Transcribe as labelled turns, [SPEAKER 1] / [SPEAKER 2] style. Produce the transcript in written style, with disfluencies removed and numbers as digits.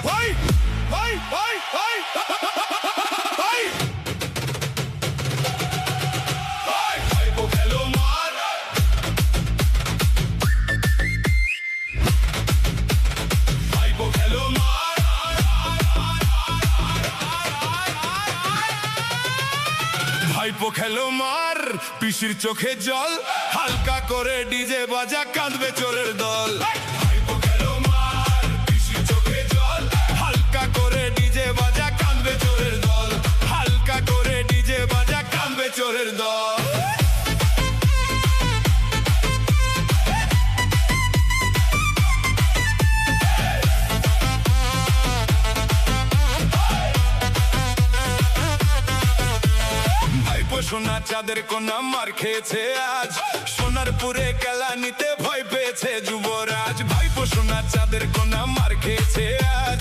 [SPEAKER 1] ভাই ভাই ভাই ভাই ভাই ভাইপো খেলো মার ভাইপো খেলো মার ভাইপো খেলো মার পিসির চোখে জল হালকা করে ডিজে বাজা কাঁদবে চোরের দল ভাইপো খেলো মার পিসির চোখে জল হালকা করে ডিজে বাজা কাঁদবে চোরের দল হালকা করে ডিজে বাজা কাঁদবে চোরের দল সোনা চাঁদের কোনা মার খেয়েছে আজ সোনারপুরে কেলা নিতে ভয় পেয়েছে যুবরাজ ভাইপো সোনা চাঁদের কোনা মার খেয়েছে আজ